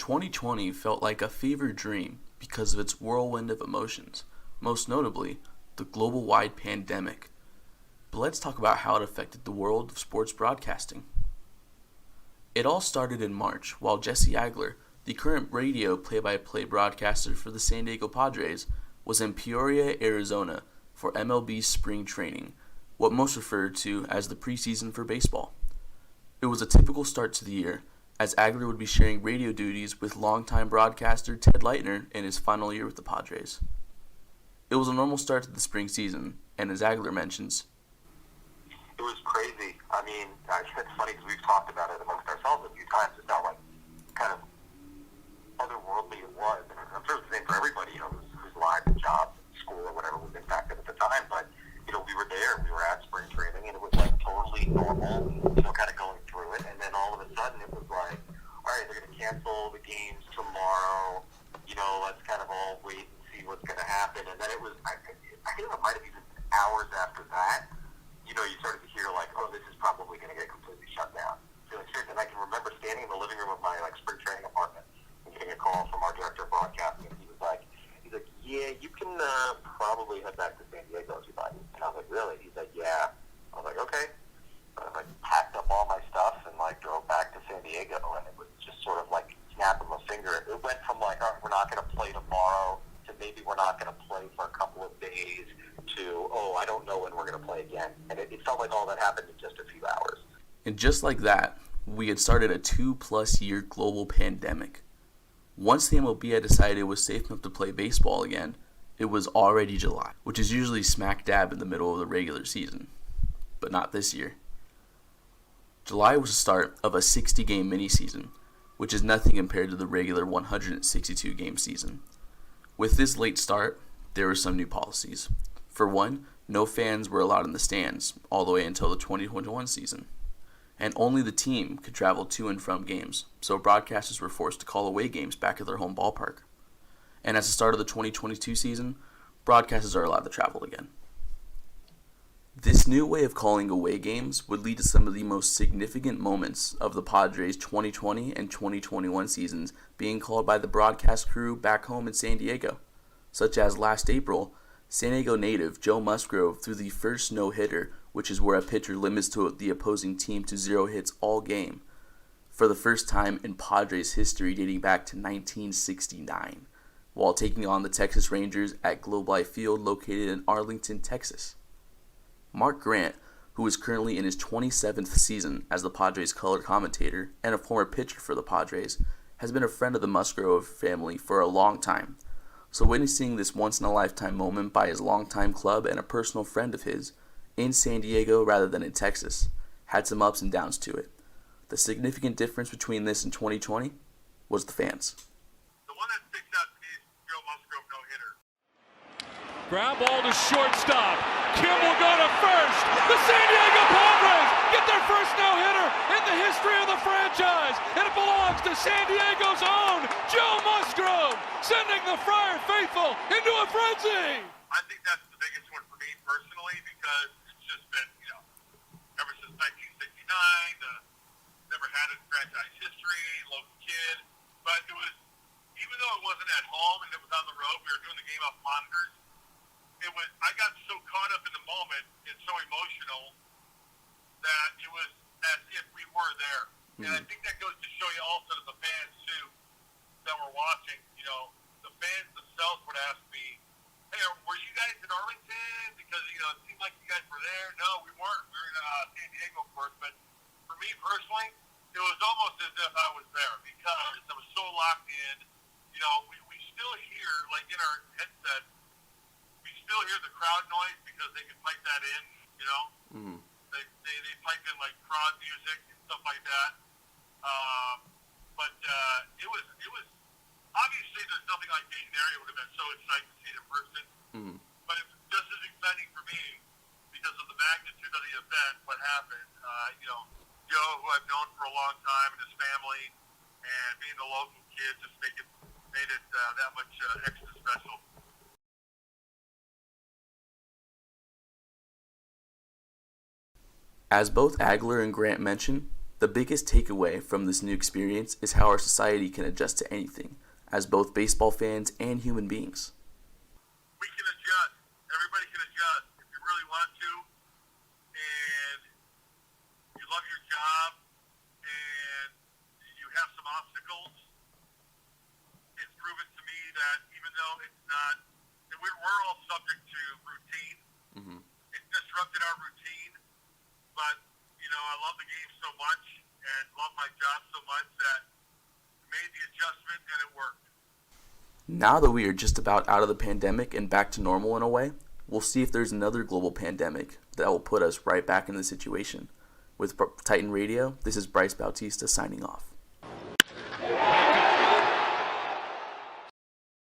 2020 felt like a fever dream because of its whirlwind of emotions, most notably the global-wide pandemic. But let's talk about how it affected the world of sports broadcasting. It all started in March while Jesse Agler, the current radio play-by-play broadcaster for the San Diego Padres, was in Peoria, Arizona for MLB spring training, what most refer to as the preseason for baseball. It was a typical start to the year, as Agler would be sharing radio duties with longtime broadcaster Ted Leitner in his final year with the Padres. It was a normal start to the spring season, and as Agler mentions, it was crazy. I mean, it's funny because we've talked about it amongst ourselves a few times. It's not like kind of otherworldly it was. And I'm sure it's the same for everybody, whose lives and jobs, school, or whatever was impacted at the time. But, we were there, we were at spring training, and it was like totally normal, kind of going through it. And then all of a sudden it was like, all right, they're going to cancel the games tomorrow. Let's kind of all wait and see what's going to happen. And then it was, I think it might have even been hours after that, you started to hear like, oh, this is probably going to get completely shut down. And I can remember standing in the living room of my spring training apartment and getting a call from our director of broadcasting. And he's like, yeah, you can probably head back to San Diego if you like. And I was like, really? He's like, yeah. I was like, okay. I packed up all my stuff and drove back to San Diego, and it was just sort of like snap of a finger. It went from all right, we're not going to play tomorrow to maybe we're not going to play for a couple of days to, oh, I don't know when we're going to play again. And it felt like all that happened in just a few hours. And just like that, we had started a 2+ year global pandemic. Once the MLB had decided it was safe enough to play baseball again, it was already July, which is usually smack dab in the middle of the regular season. But not this year. July was the start of a 60-game mini-season, which is nothing compared to the regular 162-game season. With this late start, there were some new policies. For one, no fans were allowed in the stands all the way until the 2021 season. And only the team could travel to and from games, so broadcasters were forced to call away games back at their home ballpark. And at the start of the 2022 season, broadcasters are allowed to travel again. This new way of calling away games would lead to some of the most significant moments of the Padres' 2020 and 2021 seasons being called by the broadcast crew back home in San Diego, such as last April, San Diego native Joe Musgrove threw the first no-hitter, which is where a pitcher limits the opposing team to 0 hits all game, for the first time in Padres history dating back to 1969, while taking on the Texas Rangers at Globe Life Field located in Arlington, Texas. Mark Grant, who is currently in his 27th season as the Padres color commentator and a former pitcher for the Padres, has been a friend of the Musgrove family for a long time. So witnessing this once-in-a-lifetime moment by his longtime club and a personal friend of his, in San Diego rather than in Texas, had some ups and downs to it. The significant difference between this and 2020 was the fans. The one that sticks out to me is Joe Musgrove no-hitter. Ground ball to shortstop. Kim will go to first. The San Diego Padres get their first no-hitter in the history of the franchise. And it belongs to San Diego's own Joe Musgrove, sending the Friar faithful into a frenzy. I think that's the biggest one for me personally because it's just been, ever since 1969, never had it in franchise history, local kid. But it was, even though it wasn't at home and it was on the road, we were doing the game off monitors. I got so caught up in the moment and so emotional that it was as if we were there. And I think that goes to show you also to the fans too that were watching. The fans themselves would ask me, "Hey, were you guys in Arlington? Because it seemed like you guys were there." No, we weren't. We were in San Diego, of course. But for me personally, it was almost as if I was there because I was so locked in. We still hear in our headsets. We still hear the crowd noise because they can pipe that in, They pipe in crowd music and stuff like that. But it was obviously there's nothing like being there. It would have been so exciting to see it in person. But it was just as exciting for me because of the magnitude of the event, what happened. Joe, who I've known for a long time, and his family, and being a local kid just made it that much extra special. As both Agler and Grant mentioned, The biggest takeaway from this new experience is how our society can adjust to anything, as both baseball fans and human beings. We can adjust. Everybody can adjust if you really want to, and you love your job, and you have some obstacles. It's proven to me that even though it's not, and we're all subject to routine. Mm-hmm. It's disrupted our routine, but I love the game so much and love my job so much that I made the adjustment and it worked. Now that we are just about out of the pandemic and back to normal in a way, we'll see if there's another global pandemic that will put us right back in the situation. With Titan Radio, this is Bryce Bautista signing off.